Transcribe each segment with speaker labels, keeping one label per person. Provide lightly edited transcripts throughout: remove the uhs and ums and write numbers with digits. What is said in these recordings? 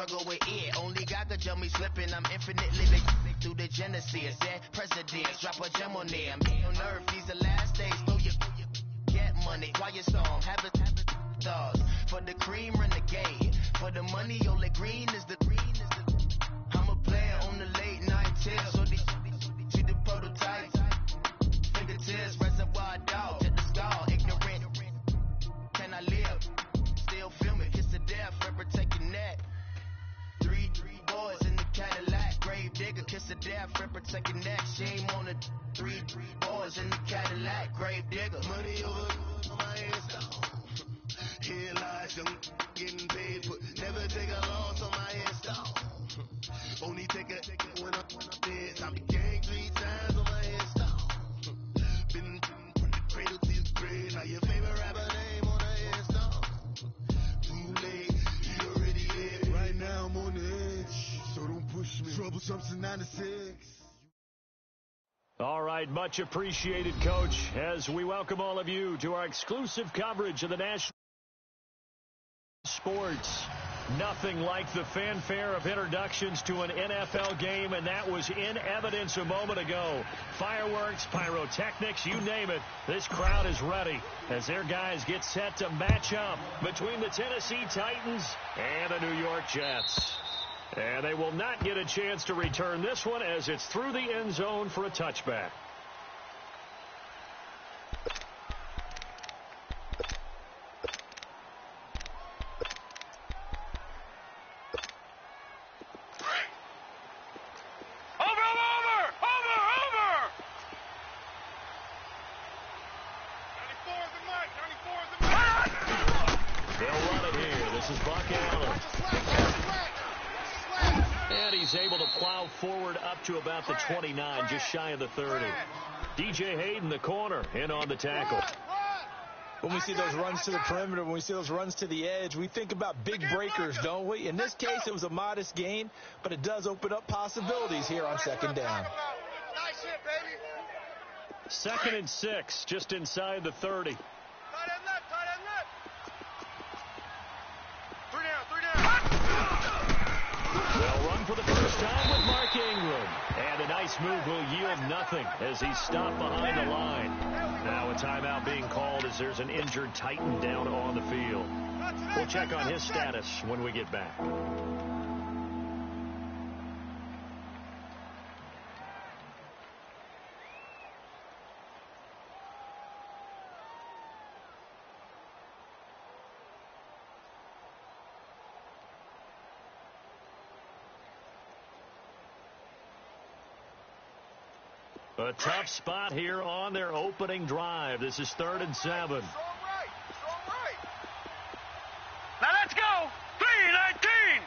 Speaker 1: struggle with it. Only God could jump me slipping. I'm infinitely big through the Genesis. And presidents drop a gem on there. Me on earth, these the last days. Throw your get money. Quiet storm. Have a stars. For the cream, renegade. For the money, only green is the green. I'm a player on the late night tips. So they see the prototype. Fingertips, reservoir dog. Check the skull. Ignorant. Can I live? Still filming. Kiss to death. Rep protect your neck. Three boys in the Cadillac. Grave digger. Kiss to death. Rep protect your neck. Shame on the three boys in the Cadillac. Grave digger. Money over my headstone. Here lies young getting paid, but never take a loss on my headstone. Only take a when I'm dead. I be gang 3 times on my headstone. Been from the cradle to the grave. Now your favorite rapper name on the headstone. Too late, you already dead. Right now I'm on the edge, so don't push me. Troublesome to 9 to 6.
Speaker 2: All right, much appreciated, Coach, as we welcome all of you to our exclusive coverage of the national sports. Nothing like the fanfare of introductions to an NFL game, and that was in evidence a moment ago. Fireworks, pyrotechnics, you name it. This crowd is ready as their guys get set to match up between the Tennessee Titans and the New York Jets. And they will not get a chance to return this one as it's through the end zone for a touchback. Able to plow forward up to about the 29, just shy of the 30. DJ Hayden, the corner, in on the tackle.
Speaker 3: When we see those runs to the perimeter, when we see those runs to the edge, we think about big breakers, don't we? In this case, it was a modest gain, but it does open up possibilities here on second down.
Speaker 4: Nice hit, baby.
Speaker 2: 2nd and 6, just inside the 30.
Speaker 4: Tight end left. 3 down.
Speaker 2: They'll run for the first time with Mark Ingram. And a nice move will yield nothing as he's stopped behind the line. Now a timeout being called as there's an injured Titan down on the field. We'll check on his status when we get back. A tough spot here on their opening drive. This is 3rd and 7.
Speaker 4: Strong right. Now let's go. 3-19.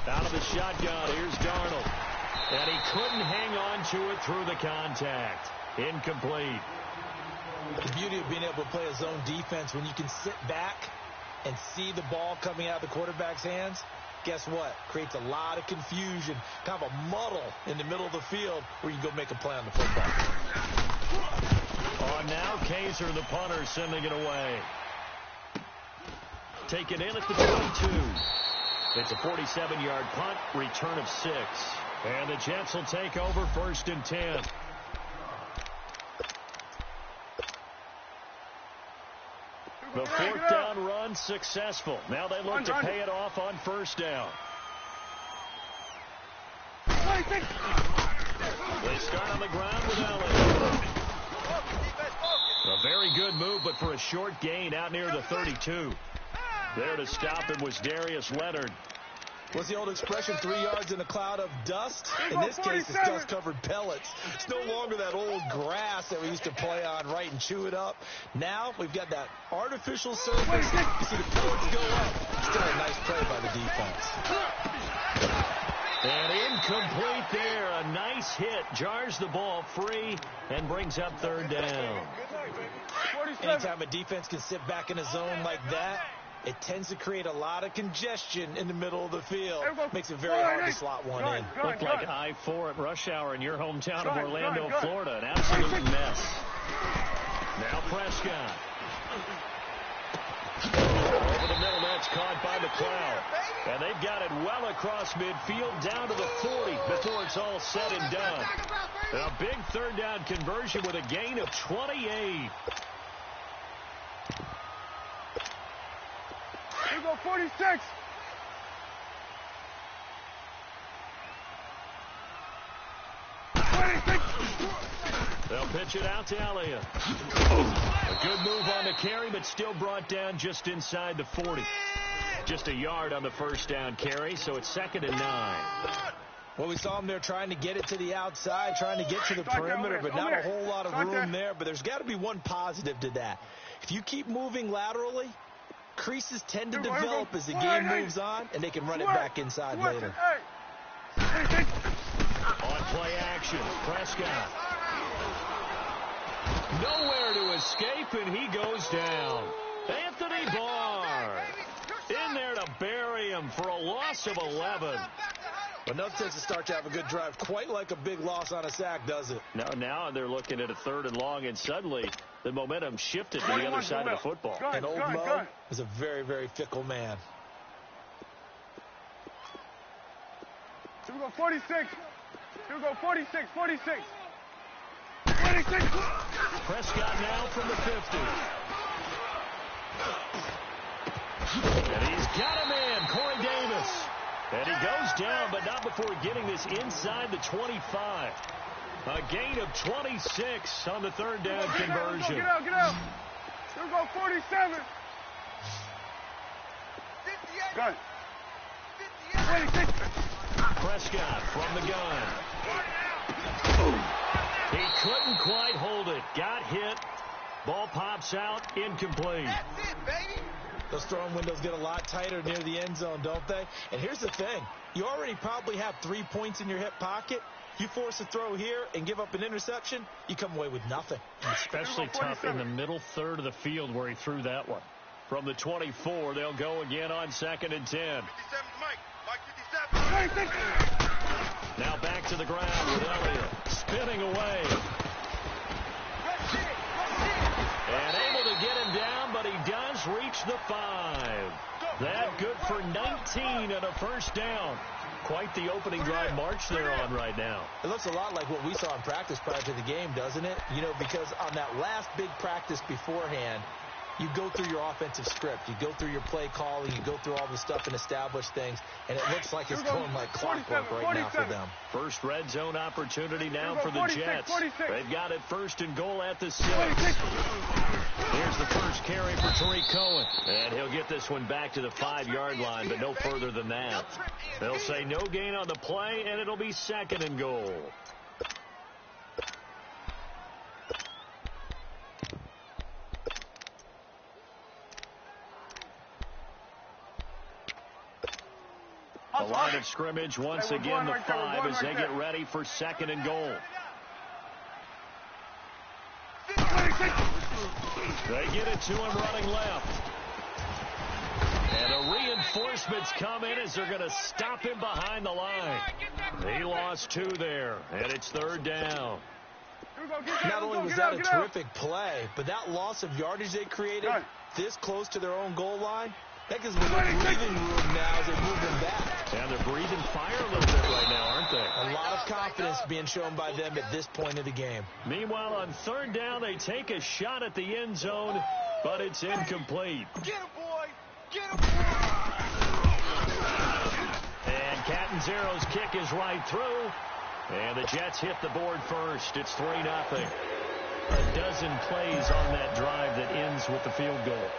Speaker 2: Out of the shotgun, here's Darnold. And he couldn't hang on to it through the contact. Incomplete.
Speaker 3: The beauty of being able to play a zone defense when you can sit back and see the ball coming out of the quarterback's hands. Guess what? Creates a lot of confusion, kind of a muddle in the middle of the field where you can go make a play on the football.
Speaker 2: On now, Kaiser, the punter, sending it away. Taken in at the 22. It's a 47-yard punt, return of 6. And the Jets will take over 1st and 10. The 4th down run successful. Now they look to pay it off on 1st down. They start on the ground with Allen. A very good move, but for a short gain out near the 32. There to stop him was Darius Leonard.
Speaker 3: What's the old expression, 3 yards in a cloud of dust? In this case, it's dust-covered pellets. It's no longer that old grass that we used to play on, right, and chew it up. Now we've got that artificial surface. You see the pellets go up. Still a nice play by the defense.
Speaker 2: And incomplete there. A nice hit. Jars the ball free and brings up 3rd down.
Speaker 3: Anytime a defense can sit back in a zone like that, it tends to create a lot of congestion in the middle of the field. Makes it very hard to slot one in.
Speaker 2: Looked like I-4 at rush hour in your hometown of Orlando, Florida. An absolute mess. Now Prescott. caught by McLeod. And they've got it well across midfield down to the 40 before it's all said and done. A big third down conversion with a gain of 28.
Speaker 4: Here go 46.
Speaker 2: They'll pitch it out to Elliott. A good move on the carry, but still brought down just inside the 40. Just a yard on the first down carry, so it's 2nd and 9.
Speaker 3: Well, we saw him there trying to get it to the outside, trying to get to the perimeter, but not a whole lot of room there. But there's got to be one positive to that. If you keep moving laterally, creases tend to develop as the game moves on, and they can run it back inside later.
Speaker 2: On play action, Prescott. Nowhere to escape, and he goes down. Anthony Barr in there to bury him for a loss of 11.
Speaker 3: But enough takes to start to have a good drive. Quite like a big loss on a sack, does it?
Speaker 2: Now they're looking at a 3rd and long, and suddenly the momentum shifted to the other side of the football.
Speaker 3: And old Mo is a very, very fickle man.
Speaker 4: Here we go 46. Here we go 46, 46. 46.
Speaker 2: Prescott now from the 50. And he's got him in, Corey Davis. And he goes down, but not before getting this inside the 25. A gain of 26 on the 3rd down conversion.
Speaker 4: Get out, get out. Here we go 47. Gun. 26.
Speaker 2: Prescott from the gun. He couldn't quite hold it. Got hit. Ball pops out. Incomplete.
Speaker 4: That's it, baby.
Speaker 3: Those throwing windows get a lot tighter near the end zone, don't they? And here's the thing. You already probably have 3 points in your hip pocket. You force a throw here and give up an interception, you come away with nothing.
Speaker 2: Especially tough in the middle 3rd of the field where he threw that one. From the 24, they'll go again on 2nd and 10.
Speaker 4: 57's Mike. Mike 57.
Speaker 2: Now back to the ground with Elliott. Spinning away. And able to get him down, but he does reach the 5. That good for 19 and a first down. Quite the opening drive march they're on right now.
Speaker 3: It looks a lot like what we saw in practice prior to the game, doesn't it? You know, because on that last big practice beforehand, you go through your offensive script. You go through your play calling. You go through all the stuff and establish things. And it looks like it's going like clockwork right now for them.
Speaker 2: First red zone opportunity now for the Jets. They've got it 1st and goal at the 6. Here's the first carry for Tariq Cohen. And he'll get this one back to the 5-yard line, but no further than that. They'll say no gain on the play, and it'll be 2nd and goal. The line of scrimmage once again the 5 as they get ready for 2nd and goal. They get it to him running left. And the reinforcements come in as they're going to stop him behind the line. He lost 2 there, and it's 3rd down.
Speaker 3: Not only was that a terrific play, but that loss of yardage they created this close to their own goal line, that gives them a little breathing room now as they move them back.
Speaker 2: And they're breathing fire a little bit right now, aren't they?
Speaker 3: A lot of confidence being shown by them at this point of the game.
Speaker 2: Meanwhile, on 3rd down, they take a shot at the end zone, but it's incomplete.
Speaker 4: Get him, boy. Get him, boy.
Speaker 2: And Catanzero's kick is right through. And the Jets hit the board first. It's 3-0. A dozen plays on that drive that ends with the field goal.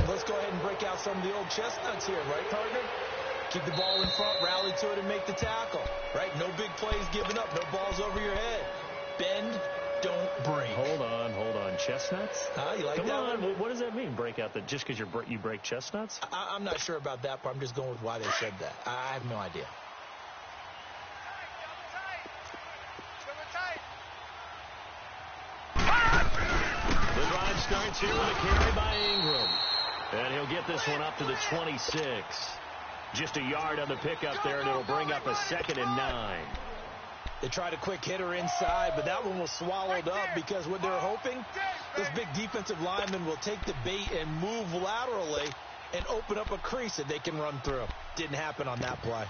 Speaker 3: Let's go ahead and break out some of the old chestnuts here, right, partner? Keep the ball in front, rally to it, and make the tackle, right? No big plays given up, no balls over your head. Bend, don't break.
Speaker 2: Hold on. Chestnuts?
Speaker 3: You like
Speaker 2: Come
Speaker 3: that
Speaker 2: on.
Speaker 3: one?
Speaker 2: What does that mean, break out? Just because you break chestnuts?
Speaker 3: I'm not sure about that part. I'm just going with why they said that. I have no idea.
Speaker 2: The drive starts here with a carry by Ingram. And he'll get this one up to the 26. Just a yard on the pickup there, and it'll bring up a 2nd and 9.
Speaker 3: They tried a quick hitter inside, but that one was swallowed up because what they're hoping, those big defensive linemen will take the bait and move laterally and open up a crease that they can run through. Didn't happen on that play.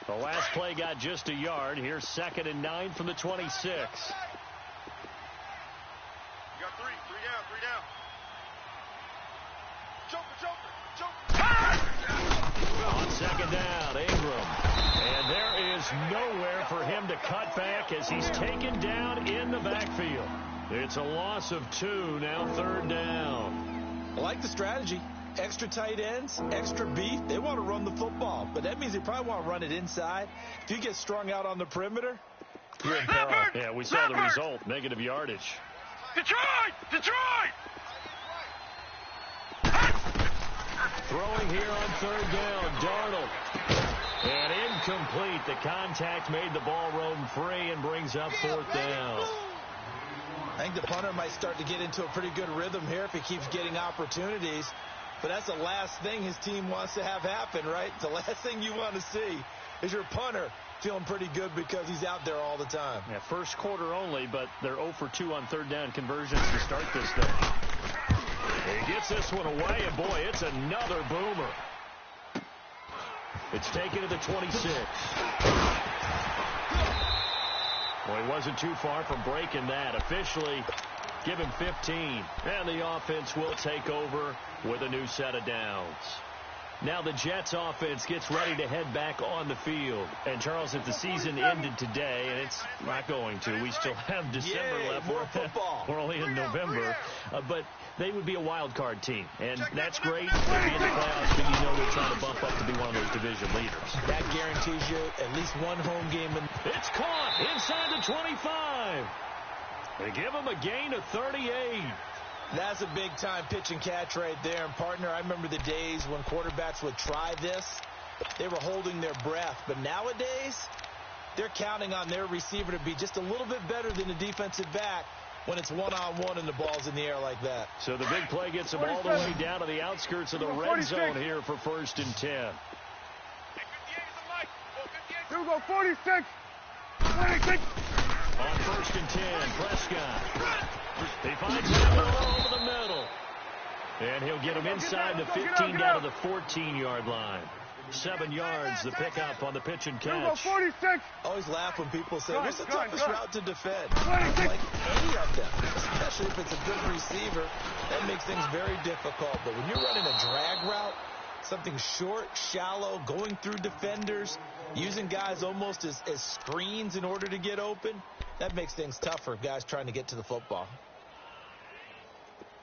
Speaker 2: The last play got just a yard. Here's 2nd and 9 from the 26.
Speaker 4: You got three down. Joker.
Speaker 2: On 2nd down, Ingram. And there is nowhere for him to cut back as he's taken down in the backfield. It's a loss of 2, now 3rd down.
Speaker 3: I like the strategy. Extra tight ends, extra beef. They want to run the football, but that means they probably want to run it inside. If you get strung out on the perimeter, you're in peril.
Speaker 2: Yeah, we saw the result, negative yardage.
Speaker 4: Detroit!
Speaker 2: Throwing here on 3rd down, Darnold. And incomplete. The contact made the ball roam free and brings up 4th down.
Speaker 3: I think the punter might start to get into a pretty good rhythm here if he keeps getting opportunities. But that's the last thing his team wants to have happen, right? The last thing you want to see is your punter feeling pretty good because he's out there all the time.
Speaker 2: Yeah, first quarter only, but they're 0 for 2 on 3rd down conversions to start this thing. He gets this one away, and boy, it's another boomer. It's taken to the 26. Well, he wasn't too far from breaking that. Officially, give him 15. And the offense will take over with a new set of downs. Now the Jets offense gets ready to head back on the field. And, Charles, if the season ended today, and it's not going to, we still have December left.
Speaker 3: More football.
Speaker 2: We're only in November. But they would be a wild card team. And that's great. They'll be in the playoffs, but you know they're trying to bump up to be one of those division leaders.
Speaker 3: That guarantees you at least one home game.
Speaker 2: It's caught inside the 25. They give him a gain of 38.
Speaker 3: That's a big-time pitch and catch right there. And, partner, I remember the days when quarterbacks would try this. They were holding their breath. But nowadays, they're counting on their receiver to be just a little bit better than the defensive back when it's one-on-one and the ball's in the air like that.
Speaker 2: So the big play gets him all the way down to the outskirts of the red zone here for 1st and 10.
Speaker 4: Hey, 58 is the mic. 58.
Speaker 5: Here we go, 46. 46.
Speaker 2: On 1st and 10, Prescott. He finds him all over the middle. And he'll get him inside the 15 down to the 14-yard line. 7 yards, the pickup on the pitch and
Speaker 5: Here we go,
Speaker 2: catch.
Speaker 5: 46.
Speaker 3: Always laugh when people say, what's the
Speaker 5: Good,
Speaker 3: toughest
Speaker 5: good.
Speaker 3: route to defend? Like any of them, especially if it's a good receiver, that makes things very difficult. But when you're running a drag route, something short, shallow, going through defenders, using guys almost as screens in order to get open, that makes things tough for guys trying to get to the football.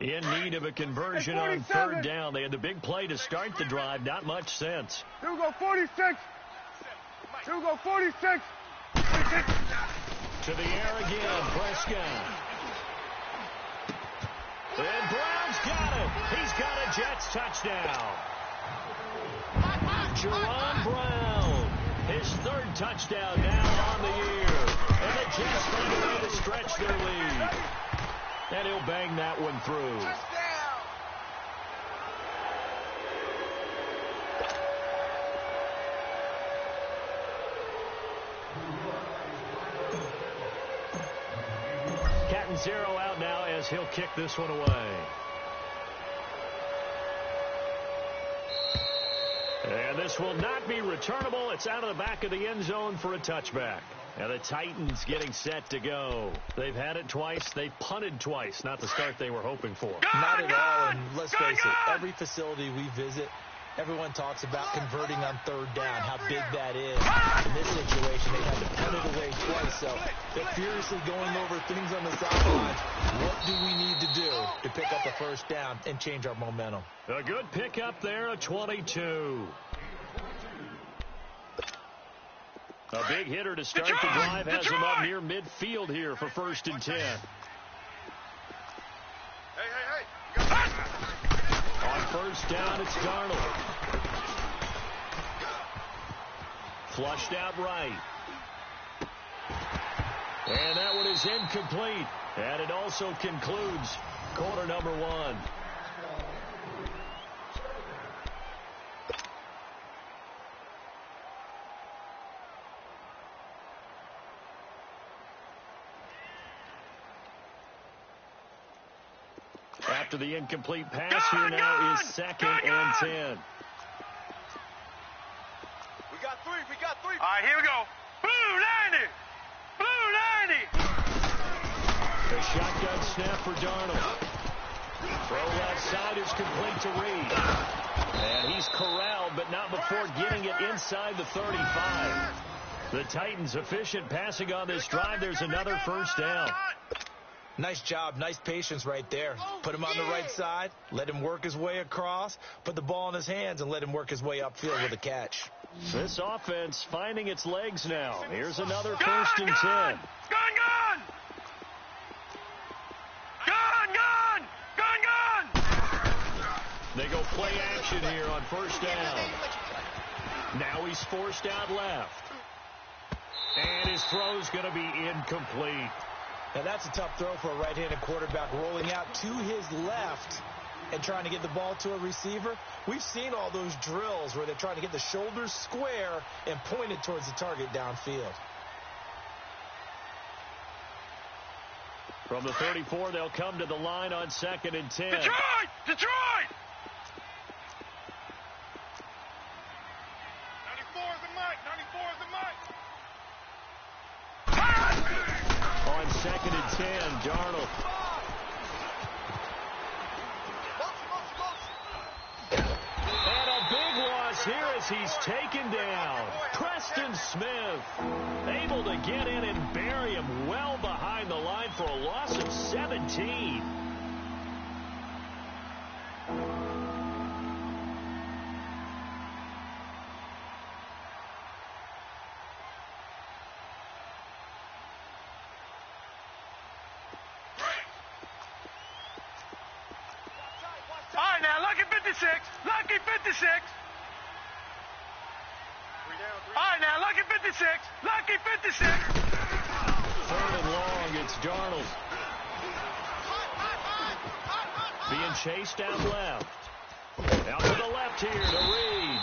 Speaker 2: In need of a conversion on 3rd down. They had the big play to start the drive. Not much sense.
Speaker 5: Here we go, 46. Here we go, 46.
Speaker 2: To the air again, Prescott. And Brown's got it. He's got a Jets touchdown. Jerron Brown, his 3rd touchdown now on the year. And the Jets find a way to stretch their lead. And he'll bang that one through. Cat and 0 out now as he'll kick this one away. And this will not be returnable. It's out of the back of the end zone for a touchback. And the Titans getting set to go. They've had it twice. They punted twice. Not the start they were hoping for.
Speaker 3: Not at all. And let's face it, every facility we visit, everyone talks about converting on 3rd down, how big that is. In this situation, they had to punt it away twice. So they're furiously going over things on the sidelines. What do we need to do to pick up the 1st down and change our momentum?
Speaker 2: A good pickup there, a 22. A big hitter to start the drive has him up near midfield here for 1st and 10.
Speaker 4: Hey.
Speaker 2: On 1st down, it's Darnold. Flushed out right. And that one is incomplete. And it also concludes quarter number 1. After the incomplete pass, here now is 2nd and 10.
Speaker 4: We got three. All right, here we go. Blue 90. Blue 90.
Speaker 2: The shotgun snap for Darnold. Throw left side is complete to Reed. And he's corralled, but not before getting it inside the 35. The Titans efficient passing on this drive. There's another first down.
Speaker 3: Nice job, nice patience right there. Put him on the right side, let him work his way across, put the ball in his hands, and let him work his way upfield with a catch.
Speaker 2: This offense finding its legs now. Here's another 1st and 10. They go play action here on 1st down. Now he's forced out left. And his throw's going to be incomplete.
Speaker 3: Now that's a tough throw for a right-handed quarterback, rolling out to his left and trying to get the ball to a receiver. We've seen all those drills where they're trying to get the shoulders square and point it towards the target downfield.
Speaker 2: From the 34, they'll come to the line on 2nd and 10.
Speaker 4: Detroit! 94 is the mic.
Speaker 2: On 2nd and 10, Darnold. And a big loss here as he's taken down. Preston Smith able to get in and bury him well behind the line for a loss of 17.
Speaker 4: Lucky 56. All right, now, Lucky 56. Lucky 56.
Speaker 2: 3rd and long, it's Darnold. Being chased down left. Out to the left here to Reed.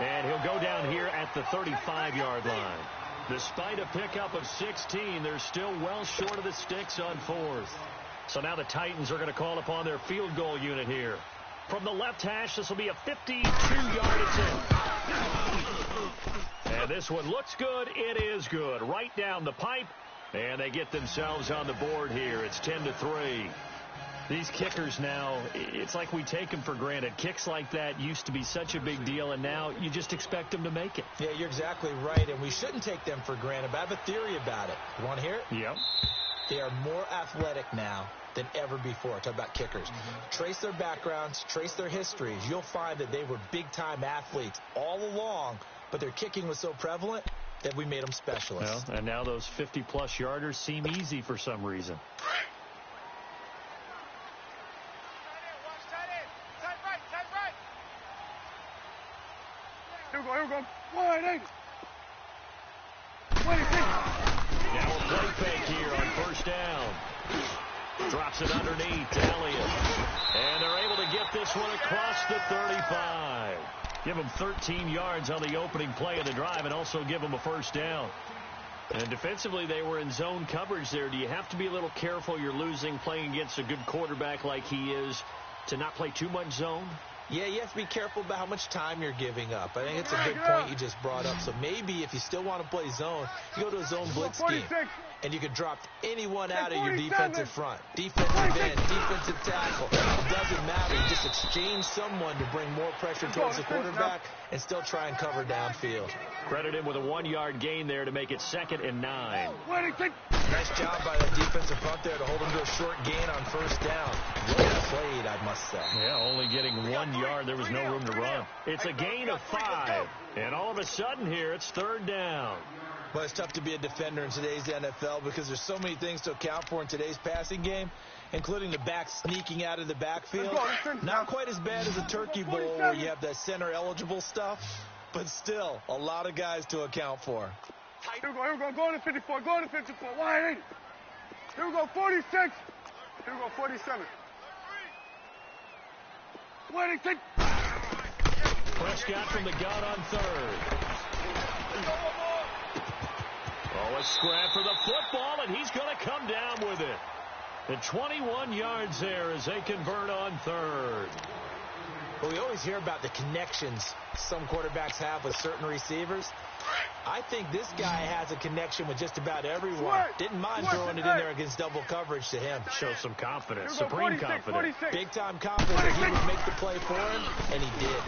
Speaker 2: And he'll go down here at the 35-yard line. Despite a pickup of 16, they're still well short of the sticks on 4th. So now the Titans are going to call upon their field goal unit here. From the left hash, this will be a 52-yard attempt. And this one looks good. It is good. Right down the pipe. And they get themselves on the board here. It's 10-3. These kickers now, it's like we take them for granted. Kicks like that used to be such a big deal, and now you just expect them to make it.
Speaker 3: Yeah, you're exactly right, and we shouldn't take them for granted. But I have a theory about it. You want to hear it?
Speaker 2: Yep.
Speaker 3: They are more athletic now than ever before. Talk about kickers. Trace their backgrounds, trace their histories. You'll find that they were big-time athletes all along, but their kicking was so prevalent that we made them specialists.
Speaker 2: Well, and now those 50-plus yarders seem easy for some reason.
Speaker 5: Here we go. 180.
Speaker 2: Now a play fake here on 1st down. Drops it underneath to Elliott. And they're able to get this one across the 35. Give them 13 yards on the opening play of the drive and also give them a 1st down. And defensively, they were in zone coverage there. Do you have to be a little careful? You're losing playing against a good quarterback like he is to not play too much zone?
Speaker 3: Yeah, you have to be careful about how much time you're giving up. I think it's a good point you just brought up. So maybe if you still want to play zone, you go to a zone blitz scheme, and you can drop anyone out of your defensive front. Defensive end, defensive tackle. It doesn't matter. You just exchange someone to bring more pressure towards the quarterback and still try and cover downfield.
Speaker 2: Credit him with a 1-yard gain there to make it 2nd and 9.
Speaker 3: Nice job by the defensive front there to hold him to a short gain on 1st down. Well played, I must say.
Speaker 2: Yeah, only getting 1 yard. There was no room to run. It's a gain of 5. And all of a sudden here, it's 3rd down.
Speaker 3: Well, it's tough to be a defender in today's NFL because there's so many things to account for in today's passing game, including the back sneaking out of the backfield. Not quite as bad as a turkey bowl where you have that center-eligible stuff, but still a lot of guys to account for.
Speaker 5: Here we go. Go to 54. 180. Here we go. 46. Here we go. 47. 26.
Speaker 2: Prescott from the gun on 3rd. Oh, a scrap for the football, and he's going to come down with it. And 21 yards there as they convert on third.
Speaker 3: Well, we always hear about the connections some quarterbacks have with certain receivers. I think this guy has a connection with just about everyone. Didn't mind throwing it in there against double coverage to him.
Speaker 2: Shows some confidence, supreme confidence.
Speaker 3: Big-time confidence that he would make the play for him, and he did.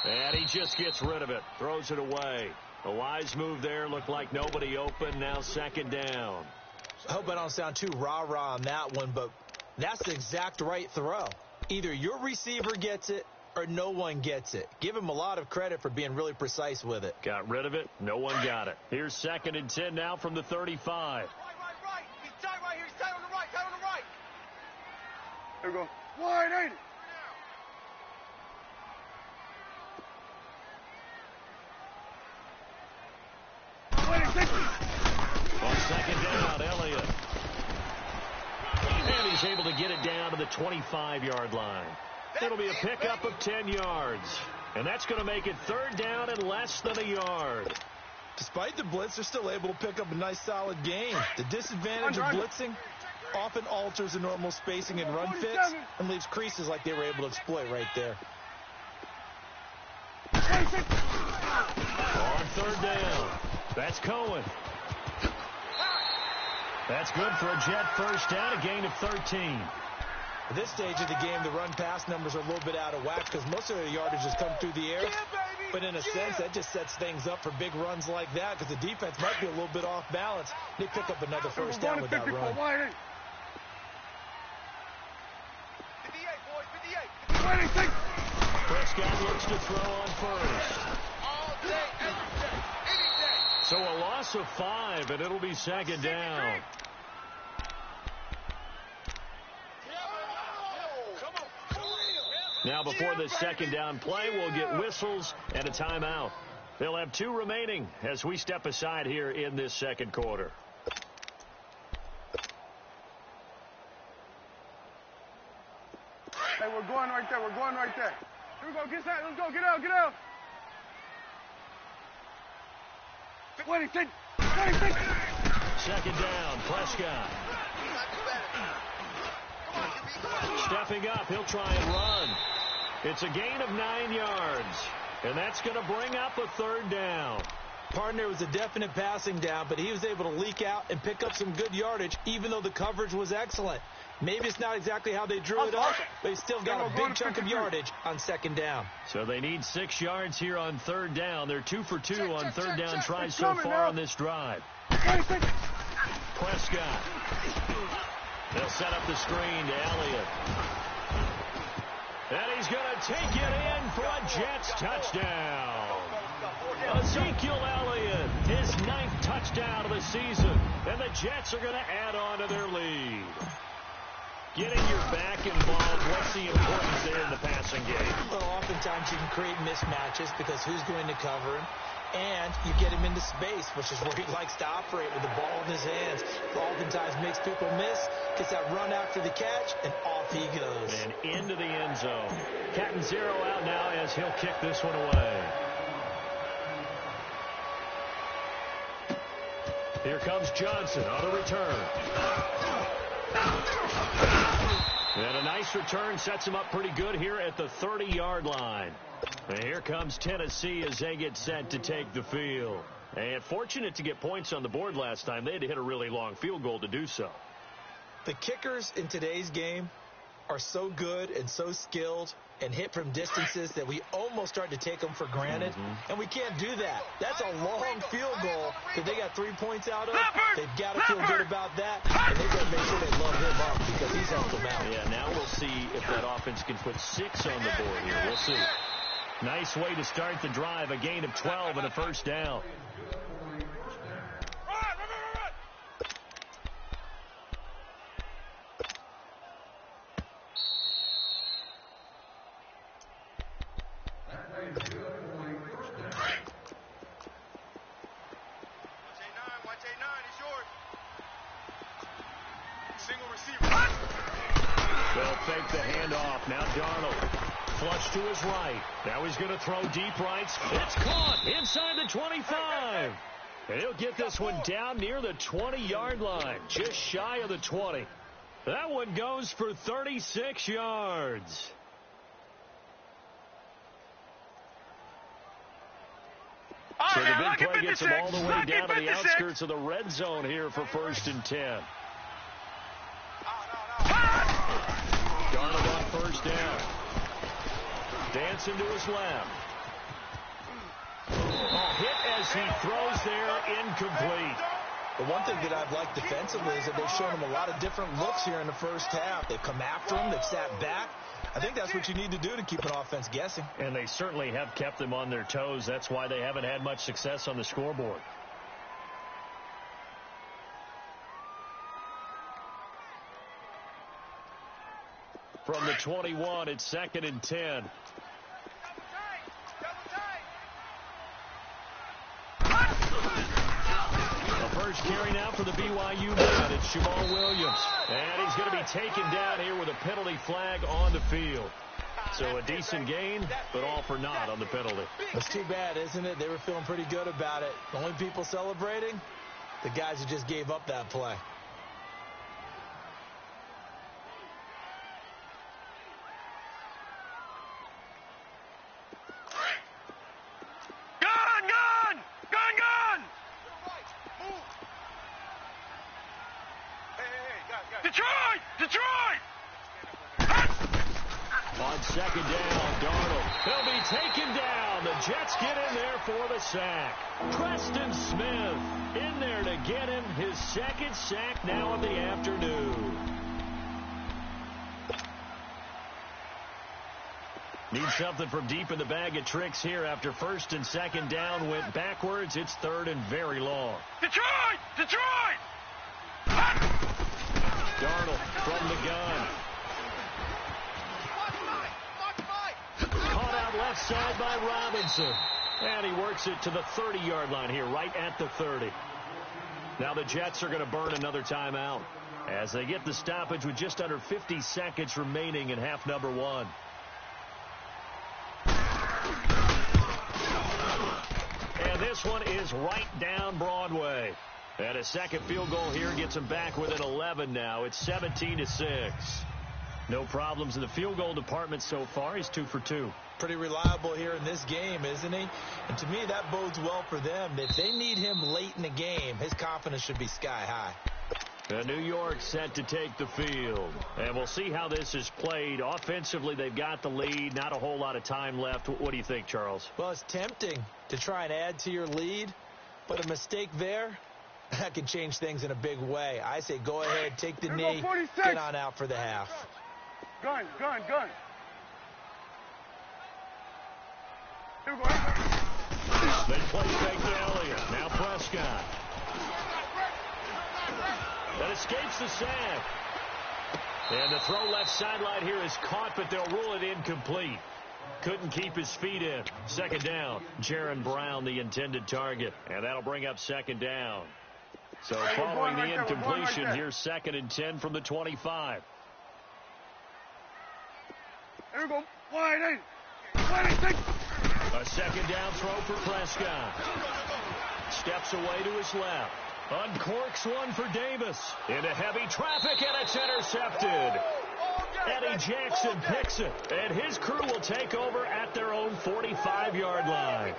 Speaker 2: And he just gets rid of it, throws it away. A wise move there, looked like nobody open, now second down.
Speaker 3: I hope I don't sound too rah-rah on that one, but that's the exact right throw. Either your receiver gets it or no one gets it. Give him a lot of credit for being really precise with it.
Speaker 2: Got rid of it. No one got it. Here's 2nd and 10 now from the 35.
Speaker 4: Right. He's tight right here. He's tight on the right.
Speaker 5: Here we go. Wide 80.
Speaker 2: On 2nd down, Elliott. And he's able to get it down to the 25-yard line. It'll be a pickup of 10 yards. And that's going to make it 3rd down and less than a yard.
Speaker 3: Despite the blitz, they're still able to pick up a nice, solid gain. The disadvantage of blitzing often alters the normal spacing and run fits and leaves creases like they were able to exploit right there.
Speaker 2: On 3rd down, that's Cohen. That's good for a Jet first down, a gain of 13.
Speaker 3: At this stage of the game, the run-pass numbers are a little bit out of whack because most of their yardage has come through the air. But in a sense, that just sets things up for big runs like that because the defense might be a little bit off balance. They pick up another first down with that run.
Speaker 4: 58, boys, 58.
Speaker 2: Prescott looks to throw on first.
Speaker 4: All day, every day, any day.
Speaker 2: So a loss of 5, and it'll be 2nd down. Now before this 2nd down play, we'll get whistles and a timeout. They'll have 2 remaining as we step aside here in this 2nd quarter.
Speaker 5: Hey, we're going right there. We're going right there. Here we go. Get that. Let's go. Get out. Get out. 26. 26.
Speaker 2: 2nd down, Prescott. Stepping up, he'll try and run. It's a gain of 9 yards, and that's going to bring up a 3rd down.
Speaker 3: Partner was a definite passing down, but he was able to leak out and pick up some good yardage, even though the coverage was excellent. Maybe it's not exactly how they drew it up, but he still got a big chunk of yardage on 2nd down.
Speaker 2: So they need 6 yards here on 3rd down. They're 2 for 2 on 3rd down tries so far on this drive. Prescott. They'll set up the screen to Elliott. And he's going to take it in for a Jets touchdown. Ezekiel Elliott, his 9th touchdown of the season. And the Jets are going to add on to their lead. Getting your back involved, what's the importance there in the passing game?
Speaker 3: Well, oftentimes you can create mismatches because who's going to cover him? And you get him into space, which is where he likes to operate with the ball in his hands. Oftentimes makes people miss, gets that run after the catch, and off he goes.
Speaker 2: And into the end zone. Cat and 0 out now as he'll kick this one away. Here comes Johnson on a return. And a nice return sets him up pretty good here at the 30-yard line. And here comes Tennessee as they get set to take the field. And fortunate to get points on the board last time. They had to hit a really long field goal to do so.
Speaker 3: The kickers in today's game are so good and so skilled and hit from distances that we almost start to take them for granted. And we can't do that. That's a long field goal that they got 3 points out of. They've got to feel good about that. And they've got to make sure they load him up because he's helped them out.
Speaker 2: Yeah, now we'll see if that offense can put 6 on the board here. We'll see. Nice way to start the drive. A gain of 12 and a first down. They'll fake the handoff. Now Darnold. Flush to his right. Now he's going to throw deep right. It's caught inside the 25. And he'll get this one down near the 20-yard line, just shy of the 20. That one goes for 36 yards. So the big play gets him all the way down to the outskirts of the red zone here for 1st and 10. Darnold on 1st down. Dancing to his left. Hit as he throws there, incomplete.
Speaker 3: The one thing that I've liked defensively is that they've shown him a lot of different looks here in the first half. They've come after him. They've sat back. I think that's what you need to do to keep an offense guessing.
Speaker 2: And they certainly have kept them on their toes. That's why they haven't had much success on the scoreboard. From the 21, it's 2nd and 10. First carry now for the BYU man. It's Jamal Williams. And he's going to be taken down here with a penalty flag on the field. So a decent gain, but all for naught on the penalty.
Speaker 3: It's too bad, isn't it? They were feeling pretty good about it. The only people celebrating, the guys who just gave up that play.
Speaker 4: Detroit!
Speaker 2: On 2nd down, Darnold. He'll be taken down. The Jets get in there for the sack. Preston Smith in there to get him his 2nd sack now of the afternoon. Need something from deep in the bag of tricks here after 1st and 2nd down went backwards. It's 3rd and very long.
Speaker 4: Detroit!
Speaker 2: Darnold from the gun. Caught out left side by Robinson. And he works it to the 30-yard line here, right at the 30. Now the Jets are going to burn another timeout as they get the stoppage with just under 50 seconds remaining in half number 1. And this one is right down Broadway. And a second field goal here gets him back within 11 now. It's 17-6. No problems in the field goal department so far. He's 2 for 2.
Speaker 3: Pretty reliable here in this game, isn't he? And to me, that bodes well for them. If they need him late in the game, his confidence should be sky high.
Speaker 2: New York set to take the field. And we'll see how this is played. Offensively, they've got the lead. Not a whole lot of time left. What do you think, Charles?
Speaker 3: Well, it's tempting to try and add to your lead, but a mistake there, that can change things in a big way. I say go ahead, take the knee, get on out for the half.
Speaker 5: Gun. Here we go.
Speaker 2: They play fake to Elliott. Now Prescott. That escapes the sack. And the throw left sideline here is caught, but they'll rule it incomplete. Couldn't keep his feet in. 2nd down. Jaron Brown, the intended target. And that'll bring up 2nd down. So following the incompletion, here's 2nd and 10 from the 25.
Speaker 5: Here we go. Wide eight.
Speaker 2: A 2nd down throw for Prescott. Steps away to his left. Uncorks one for Davis. Into heavy traffic, and it's intercepted. Eddie Jackson picks it, and his crew will take over at their own 45-yard line.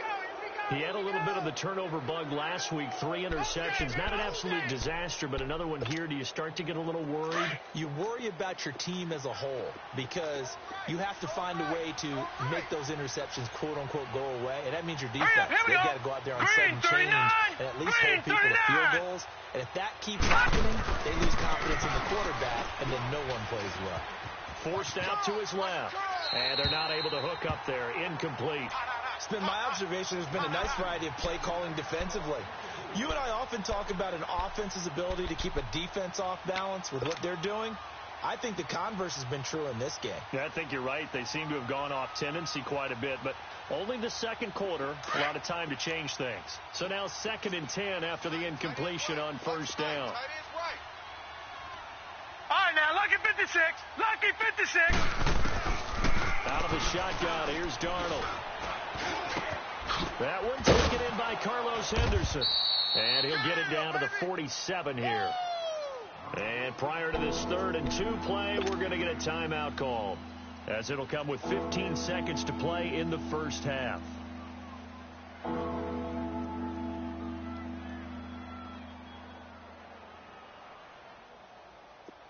Speaker 2: He had a little bit of the turnover bug last week, 3 interceptions. Not an absolute disaster, but another one here. Do you start to get a little worried?
Speaker 3: You worry about your team as a whole because you have to find a way to make those interceptions, quote-unquote, go away. And that means your defense. They've got to go out there on sudden change and at least hold people to field goals. And if that keeps happening, they lose confidence in the quarterback, and then no one plays well.
Speaker 2: Forced out to his left. And they're not able to hook up there. Incomplete.
Speaker 3: It's been my observation. There's been a nice variety of play calling defensively. You and I often talk about an offense's ability to keep a defense off balance with what they're doing. I think the converse has been true in this game.
Speaker 2: Yeah, I think you're right. They seem to have gone off tendency quite a bit, but only the 2nd quarter, a lot of time to change things. So now 2nd and 10 after the incompletion on 1st down.
Speaker 4: All right, now, lucky 56. Lucky 56.
Speaker 2: Out of the shotgun, here's Darnold. That one taken in by Carlos Henderson. And he'll get it down to the 47 here. And prior to this 3rd and 2 play, we're going to get a timeout call, as it'll come with 15 seconds to play in the first half.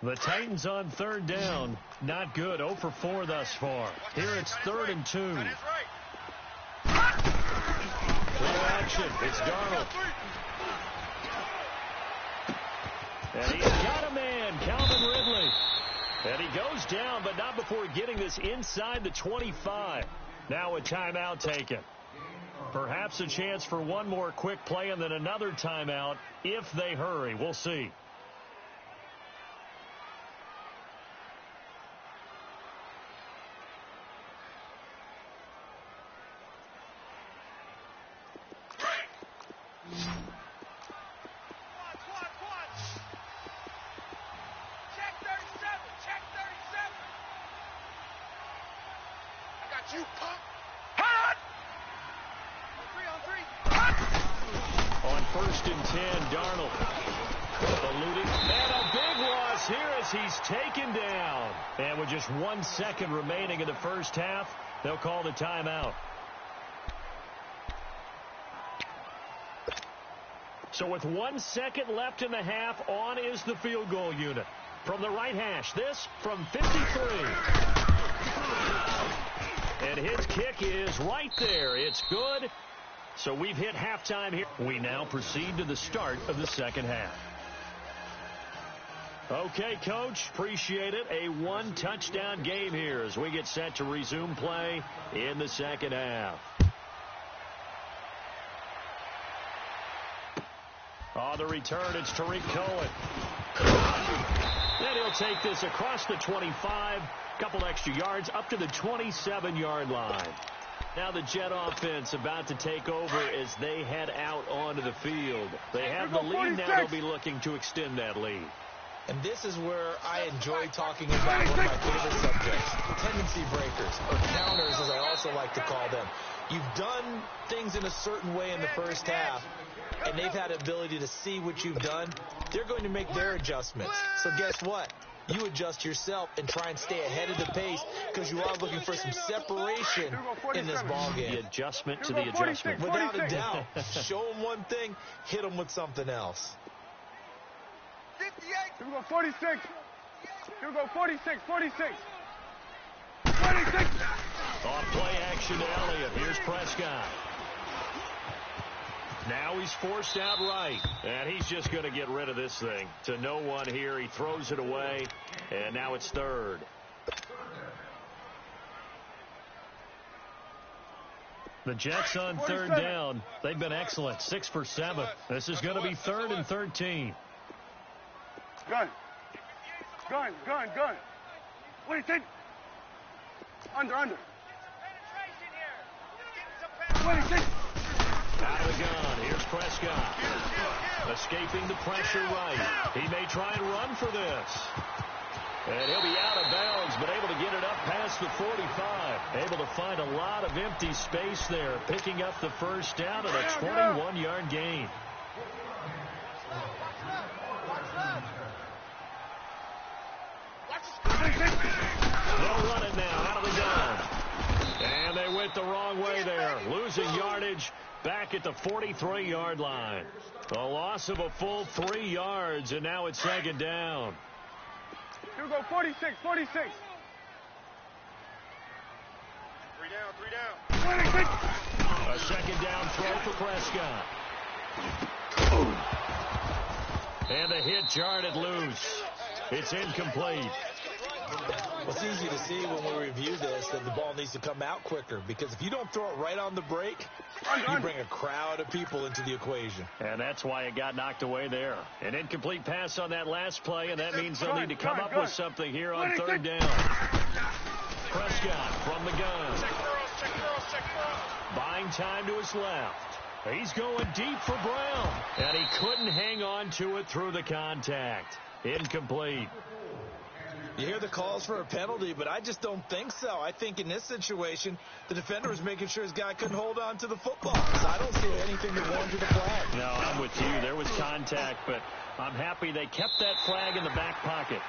Speaker 2: The Titans on 3rd down. Not good. 0 for 4 thus far. Here it's 3rd and 2. Full action. It's Darnold. And he's got a man, Calvin Ridley. And he goes down, but not before getting this inside the 25. Now a timeout taken. Perhaps a chance for one more quick play and then another timeout if they hurry. We'll see. On 1st and 10, Darnold. Eluding. And a big loss here as he's taken down. And with just 1 second remaining in the first half, they'll call the timeout. So with 1 second left in the half, on is the field goal unit. From the right hash, this from 53. And his kick is right there. It's good. So we've hit halftime here. We now proceed to the start of the second half. Okay, Coach, appreciate it. A 1-touchdown game here as we get set to resume play in the second half. On the return, it's Tariq Cohen. And he'll take this across the 25, couple extra yards up to the 27-yard line. Now the Jet offense about to take over as they head out onto the field. They have the lead now. They'll be looking to extend that lead.
Speaker 3: And this is where I enjoy talking about one of my favorite subjects, tendency breakers, or counters as I also like to call them. You've done things in a certain way in the first half, and they've had the ability to see what you've done. They're going to make their adjustments. So guess what? You adjust yourself and try and stay ahead of the pace because you are looking for some separation in this ballgame.
Speaker 2: The adjustment to the adjustment.
Speaker 3: Without a doubt. Show them one thing, hit them with something else.
Speaker 5: 58. Here we go, 46. Here we go, 46, 46. 46.
Speaker 2: Off play action to Elliott. Here's Prescott. Now he's forced out right, and he's just going to get rid of this thing. To no one here. He throws it away, and now it's 3rd. The Jets on 3rd down. They've been excellent. 6 for 7. This is going to be 3rd and 13.
Speaker 5: Gun. Gun, gun, gun. What do you think? Under. 26.
Speaker 2: Out of the gun. Here's Prescott. Escaping the pressure right. He may try and run for this. And he'll be out of bounds, but able to get it up past the 45. Able to find a lot of empty space there, picking up the first down and a 21-yard gain. They'll run it now out of the gun. And they went the wrong way there, losing yardage back at the 43-yard line. A loss of a full 3 yards, and now it's 2nd down.
Speaker 5: Here we go, 46, 46.
Speaker 4: 3 down.
Speaker 5: 26.
Speaker 2: A 2nd down throw for Prescott. And the hit jarred it loose. It's incomplete.
Speaker 3: Well, it's easy to see when we review this that the ball needs to come out quicker, because if you don't throw it right on the break, you bring a crowd of people into the equation.
Speaker 2: And that's why it got knocked away there. An incomplete pass on that last play, and that means they'll need to come up with something here on 3rd down. Prescott from the gun. Buying time to his left. He's going deep for Brown, and he couldn't hang on to it through the contact. Incomplete.
Speaker 3: You hear the calls for a penalty, but I just don't think so. I think in this situation, the defender was making sure his guy couldn't hold on to the football. So I don't see anything that warranted a flag.
Speaker 2: No, I'm with you. There was contact, but I'm happy they kept that flag in the back pocket.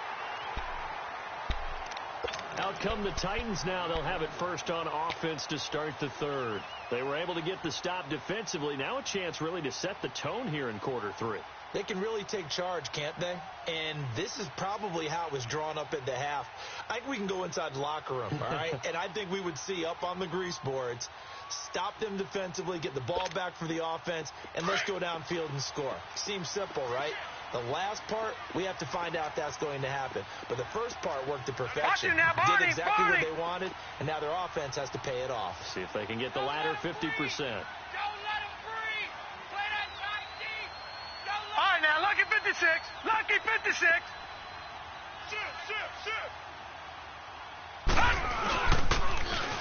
Speaker 2: Out come the Titans now. They'll have it first on offense to start the third. They were able to get the stop defensively. Now a chance really to set the tone here in quarter three.
Speaker 3: They can really take charge, can't they? And this is probably how it was drawn up at the half. I think we can go inside the locker room, all right? And I think we would see up on the grease boards, stop them defensively, get the ball back for the offense, and let's go downfield and score. Seems simple, right? The last part, we have to find out if that's going to happen. But the first part worked to perfection.
Speaker 4: Now, Barney,
Speaker 3: did exactly
Speaker 4: Barney.
Speaker 3: what they wanted, and now their offense has to pay it off.
Speaker 2: See if they can get the latter 50%.
Speaker 4: All right, now, lucky 56. Lucky 56.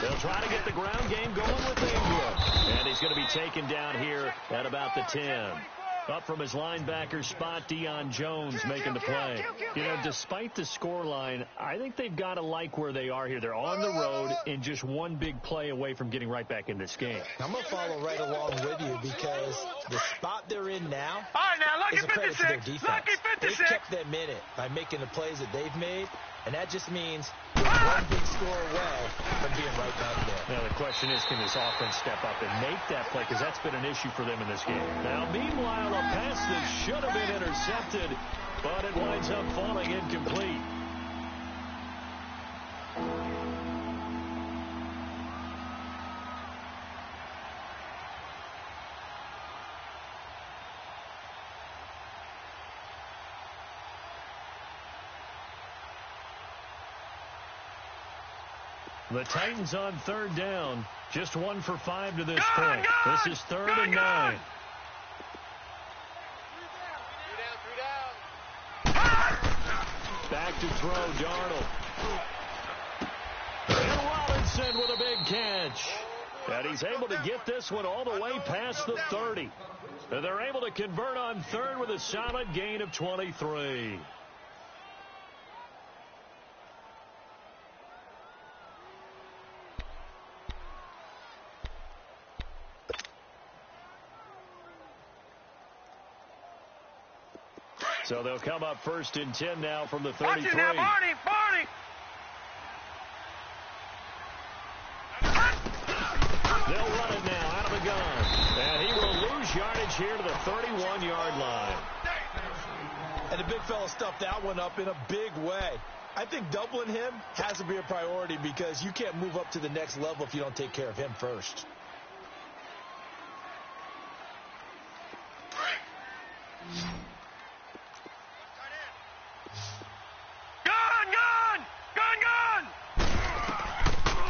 Speaker 2: They'll try to get the ground game going with Ingram. And he's going to be taken down here at about the 10. Up from his linebacker spot, Deion Jones making the play. You know, despite the scoreline, I think they've got to like where they are here. They're on the road and just one big play away from getting right back in this game.
Speaker 3: I'm going to follow right along with you because the spot they're in now
Speaker 4: Lucky
Speaker 3: is a credit to their
Speaker 4: 56.
Speaker 3: defense.
Speaker 4: Lucky 56.
Speaker 3: They've kept them in it by making the plays that they've made, and that just means they're one big score away from being right back there.
Speaker 2: Now, the question is, can this offense step up and make that play? Because that's been an issue for them in this game. Now, meanwhile, a pass that should have been intercepted, but it winds up falling incomplete. The Titans on third down. Just 1 for 5 to this point. This is third and 9. Back to throw, Darnold. And Robinson with a big catch. And he's able to get this one all the way past the 30. And they're able to convert on third with a solid gain of 23. So they'll come up first and 10 now from the 33.
Speaker 4: Watch it now, Barney.
Speaker 2: They'll run it now out of the gun. And he will lose yardage here to the 31-yard line.
Speaker 3: And the big fella stuffed that one up in a big way. I think doubling him has to be a priority because you can't move up to the next level if you don't take care of him first.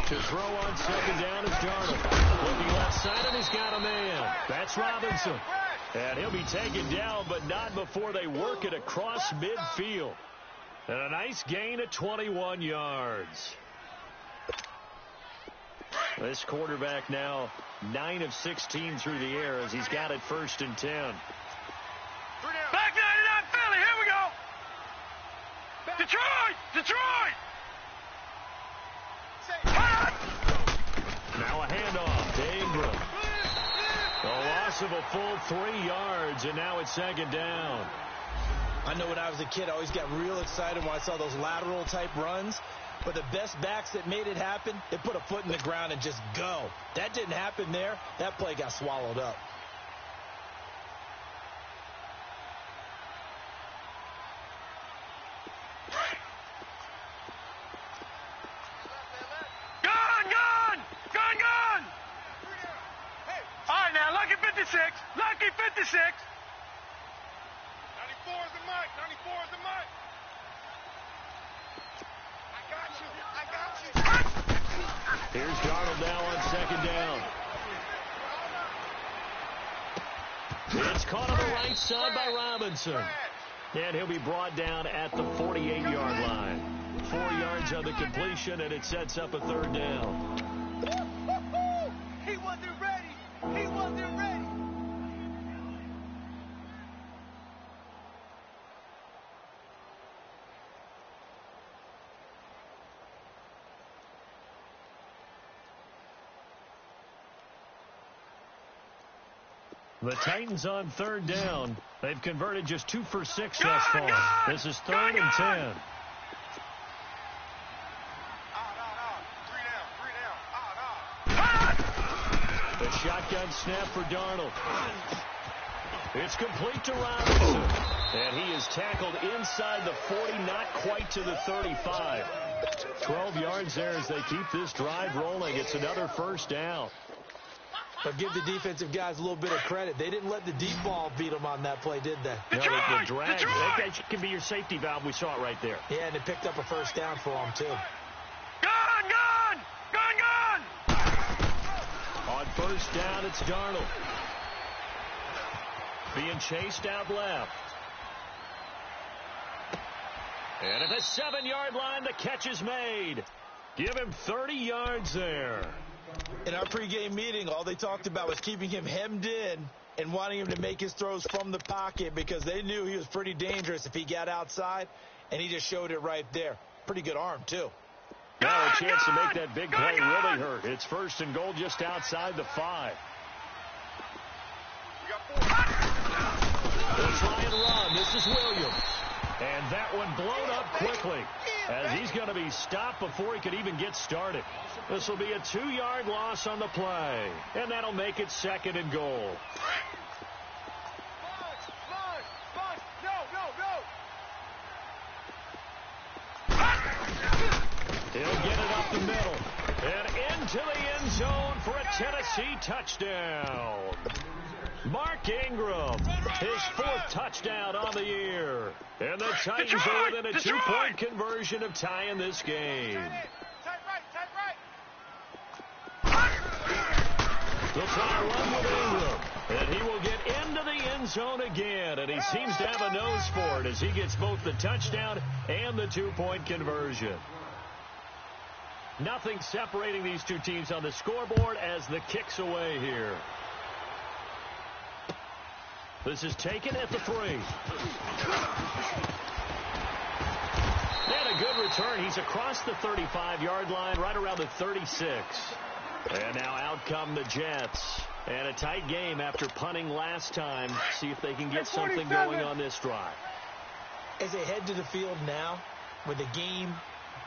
Speaker 2: To throw on second down is Darnold. Looking left side, and he's got a man. That's Robinson. And he'll be taken down, but not before they work it across midfield. And a nice gain of 21 yards. This quarterback now 9 of 16 through the air as he's got it first and 10.
Speaker 4: Back 99 Philly. Here we go. Detroit.
Speaker 2: Now a handoff to Ingram. A loss of a full 3 yards, and now it's second down.
Speaker 3: I know when I was a kid, I always got real excited when I saw those lateral-type runs. But the best backs that made it happen, they put a foot in the ground and just go. That didn't happen there. That play got swallowed up.
Speaker 4: Gun! All right, now, lucky 56. Lucky 56. 94 is the mic. 94 is the mic. I got you.
Speaker 2: Here's Darnold now on second down. It's caught on the right side by Robinson. And he'll be brought down at the 48-yard line. 4 yards on the completion, and it sets up a third down.
Speaker 4: He wasn't ready. He wasn't ready.
Speaker 2: The Titans on third down. They've converted just 2 for 6 thus far. This is 3rd and 10. The shotgun snap for Darnold. It's complete to Robinson. And he is tackled inside the 40, not quite to the 35. 12 yards there as they keep this drive rolling. It's another first down.
Speaker 3: But give the defensive guys a little bit of credit. They didn't let the deep ball beat them on that play, did they?
Speaker 2: No, the drag. That can be your safety valve. We saw it right there.
Speaker 3: Yeah, and it picked up a first down for them, too.
Speaker 4: Gone!
Speaker 2: On first down, it's Darnold. Being chased out left. And at the 7-yard line, the catch is made. Give him 30 yards there.
Speaker 3: In our pregame meeting, all they talked about was keeping him hemmed in and wanting him to make his throws from the pocket because they knew he was pretty dangerous if he got outside, and he just showed it right there. Pretty good arm, too.
Speaker 2: Now a chance to make that big play really hurt. It's 1st and goal just outside the 5. They'll try and run. This is Williams. And that one blown up quickly as he's going to be stopped before he could even get started. This will be a 2-yard loss on the play, and that'll make it 2nd and goal. He'll get it up the middle and into the end zone for a Tennessee touchdown. Mark Ingram, his 4th touchdown on the year. And the Titans are within a 2-point conversion of tying this game. They'll try to run with Ingram. And he will get into the end zone again. And he seems to have a nose for it as he gets both the touchdown and the 2-point conversion. Nothing separating these two teams on the scoreboard as the kick's away here. This is taken at the 3. And a good return. He's across the 35-yard line, right around the 36. And now out come the Jets. And a tight game after punting last time. See if they can get something going on this drive.
Speaker 3: As they head to the field now, with the game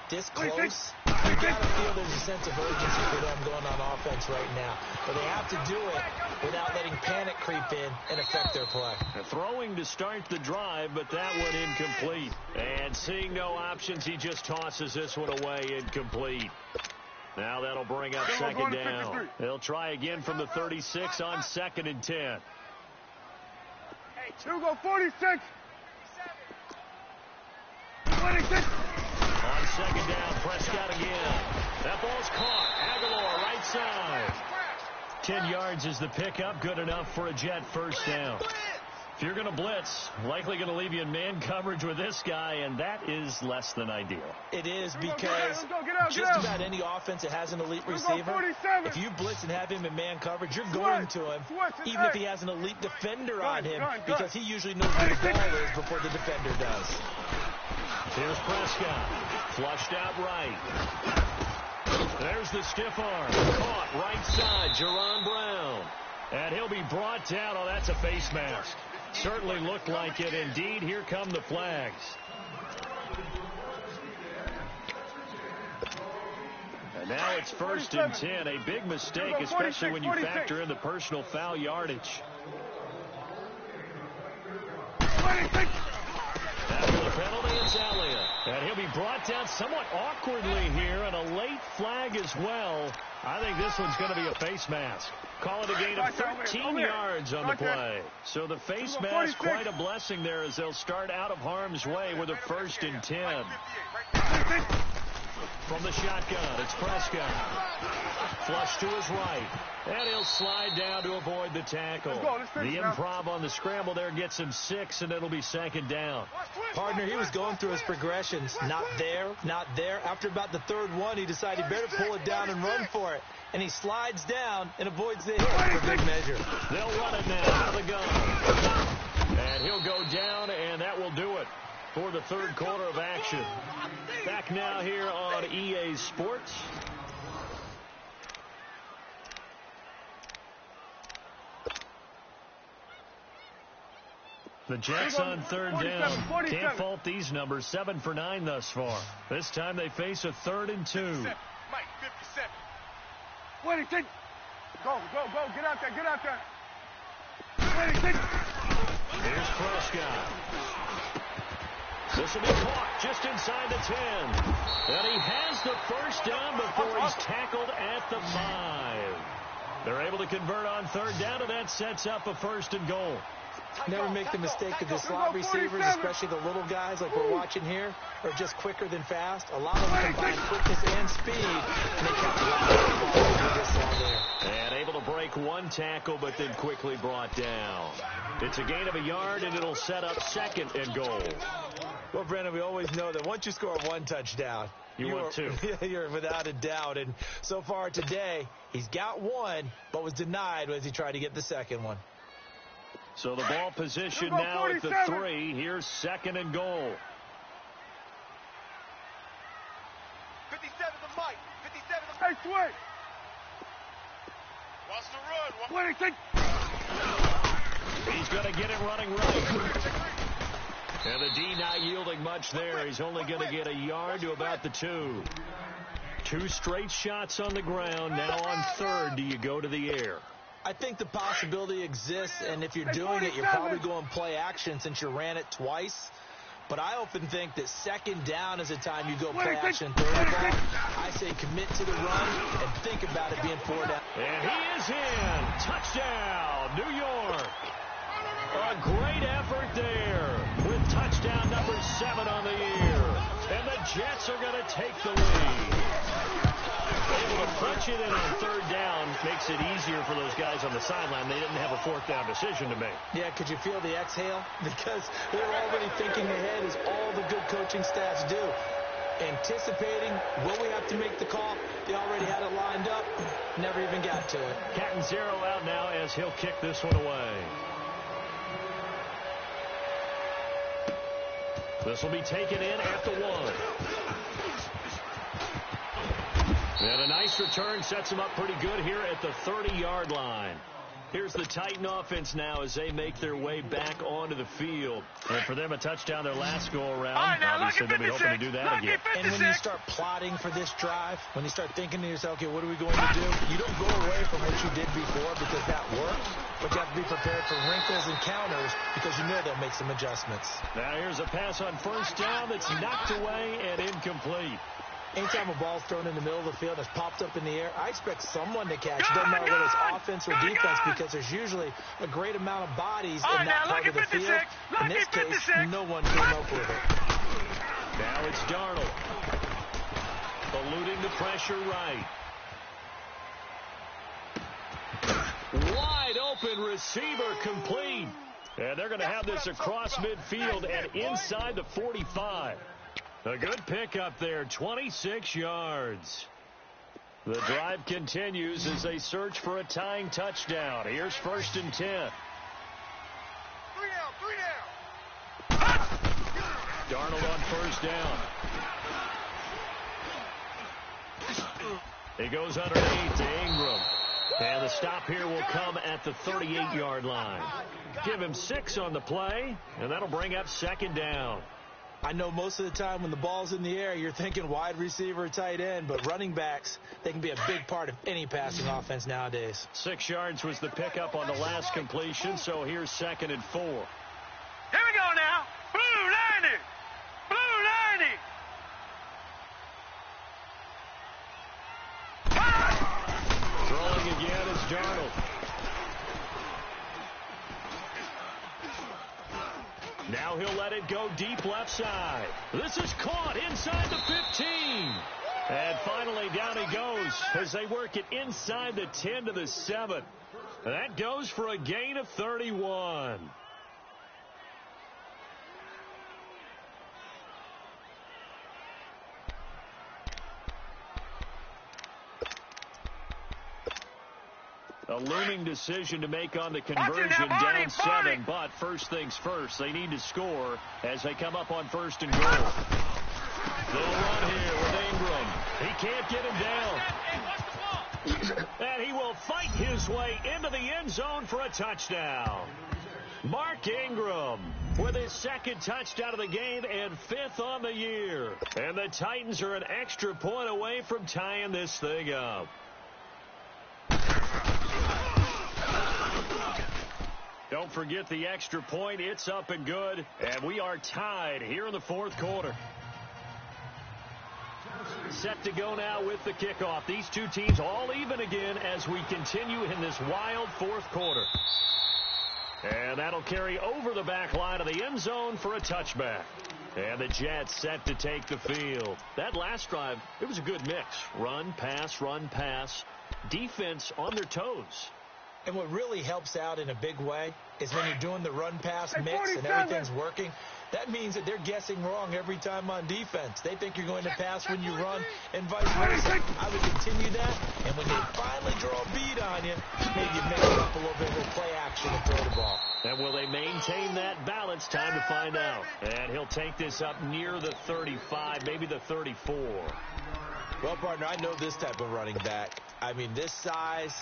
Speaker 3: this close, you got to feel there's a sense of urgency for them going on offense right now. But they have to do it without letting panic creep in and affect their play.
Speaker 2: Throwing to start the drive, but that one incomplete. And seeing no options, he just tosses this one away, incomplete. Now that'll bring up 2nd down. They'll try again from the 36 on 2nd and 10.
Speaker 5: Hey, 2 go 46. 26.
Speaker 2: On 2nd down, Prescott again. That ball's caught. Aguilar, right side. 10 yards is the pickup. Good enough for a Jet first down. If you're going to blitz, likely going to leave you in man coverage with this guy, and that is less than ideal.
Speaker 3: It is because just about any offense that has an elite receiver, if you blitz and have him in man coverage, you're going to him, even if he has an elite defender on him, because he usually knows where the ball is before the defender does.
Speaker 2: Here's Prescott. Flushed out right. There's the stiff arm. Caught right side, Jerron Brown. And he'll be brought down. Oh, that's a face mask. Certainly looked like it. Indeed, here come the flags. And now it's 1st and 10. A big mistake, especially when you factor in the personal foul yardage. After the penalty, it's Elliott. And he'll be brought down somewhat awkwardly here, and a late flag as well. I think this one's going to be a face mask. Call it a gain of 13 yards on the play. So the face mask, quite a blessing there as they'll start out of harm's way with a 1st and 10. From the shotgun, it's Prescott. Flush to his right. And he'll slide down to avoid the tackle. The improv on the scramble there gets him 6, and it'll be 2nd down.
Speaker 3: Partner, he was going through his progressions. Not there, not there. After about the 3rd one, he decided he better pull it down and run for it. And he slides down and avoids the hit for good measure.
Speaker 2: They'll run it now out of the gun. And he'll go down, and that will do it for the 3rd quarter of action. Back now here on EA Sports. The Jets on third down. Can't fault these numbers. 7 for 9 thus far. This time they face a 3rd and 2.
Speaker 4: 57. Mike, 57.
Speaker 5: Go, get out there.
Speaker 2: Here's Prescott. This will be caught just inside the 10. And he has the first down before he's tackled at the 5. They're able to convert on third down, and that sets up a 1st and goal.
Speaker 3: Never make the mistake of the slot receivers, especially the little guys like we're watching here, are just quicker than fast. A lot of them combine quickness and speed, and they catch a lot of balls there.
Speaker 2: And able to break one tackle, but then quickly brought down. It's a gain of a yard, and it'll set up 2nd and goal.
Speaker 3: Well, Brandon, we always know that once you score one touchdown,
Speaker 2: you want 2.
Speaker 3: You're without a doubt. And so far today, he's got 1, but was denied as he tried to get the 2nd one.
Speaker 2: So the ball position now at the 3. Here's 2nd and goal.
Speaker 4: 57 to Mike. 57 to
Speaker 5: Hey, switch.
Speaker 4: Wants to run.
Speaker 2: He's going to get it running right. And the D not yielding much there. He's only going to get a yard to about the 2. 2 straight shots on the ground. Now on 3rd, do you go to the air?
Speaker 3: I think the possibility exists, and if you're doing it, you're probably going play action since you ran it twice. But I often think that 2nd down is the time you go play action 3rd ball. I say commit to the run and think about it being 4 down.
Speaker 2: And he is in. Touchdown, New York. A great effort there with touchdown number 7 on the year. And the Jets are going to take the lead. Able to punch it in on 3rd down makes it easier for those guys on the sideline. They didn't have a 4th down decision to make.
Speaker 3: Yeah, could you feel the exhale? Because they're already thinking ahead, as all the good coaching staffs do. Anticipating, will we have to make the call? They already had it lined up. Never even got to it.
Speaker 2: Cat and 0 out now as he'll kick this one away. This will be taken in at the 1. And a nice return sets them up pretty good here at the 30-yard line. Here's the Titan offense now as they make their way back onto the field. And for them, a touchdown their last go-around. Obviously, they'll be hoping to do that again.
Speaker 3: And when you start plotting for this drive, when you start thinking to yourself, okay, what are we going to do? You don't go away from what you did before because that worked, but you have to be prepared for wrinkles and counters because you know they'll make some adjustments.
Speaker 2: Now here's a pass on 1st down that's knocked away and incomplete.
Speaker 3: Anytime a ball's thrown in the middle of the field and it's popped up in the air, I expect someone to catch it. Doesn't matter whether it's offense or defense, because there's usually a great amount of bodies in that part of the field. In this case, no one came up with it.
Speaker 2: Now it's Darnold. Eluding the pressure right. Wide open receiver complete. And they're going to have this across midfield and inside the 45. A good pickup there, 26 yards. The drive continues as they search for a tying touchdown. Here's 1st and 10.
Speaker 4: 3 down.
Speaker 2: Darnold on 1st down. He goes underneath to Ingram. And the stop here will come at the 38-yard line. Give him 6 on the play, and that'll bring up 2nd down.
Speaker 3: I know most of the time when the ball's in the air, you're thinking wide receiver, tight end, but running backs, they can be a big part of any passing offense nowadays.
Speaker 2: 6 yards was the pickup on the last completion, so here's 2nd and 4.
Speaker 4: Here we go now. Blue 90. Blue 90.
Speaker 2: Throwing again is Darnold. Now he'll let it go deep left side. This is caught inside the 15. And finally down he goes as they work it inside the 10 to the 7. That goes for a gain of 31. A looming decision to make on the conversion, down 7, but first things first, they need to score as they come up on 1st and goal. They'll run here with Ingram. He can't get him down. And he will fight his way into the end zone for a touchdown. Mark Ingram with his second touchdown of the game and 5th on the year. And the Titans are an extra point away from tying this thing up. Don't forget the extra point. It's up and good. And we are tied here in the 4th quarter. Set to go now with the kickoff. These two teams all even again as we continue in this wild 4th quarter. And that'll carry over the back line of the end zone for a touchback. And the Jets set to take the field. That last drive, it was a good mix. Run, pass, defense on their toes.
Speaker 3: And what really helps out in a big way is when you're doing the run-pass mix and everything's working, that means that they're guessing wrong every time on defense. They think you're going to pass when you run and vice versa. I would continue that, and when they finally draw a beat on you, maybe you mix it up a little bit with play action and throw the ball.
Speaker 2: And will they maintain that balance? Time to find out. And he'll take this up near the 35, maybe the 34.
Speaker 3: Well, partner, I know this type of running back. I mean, this size,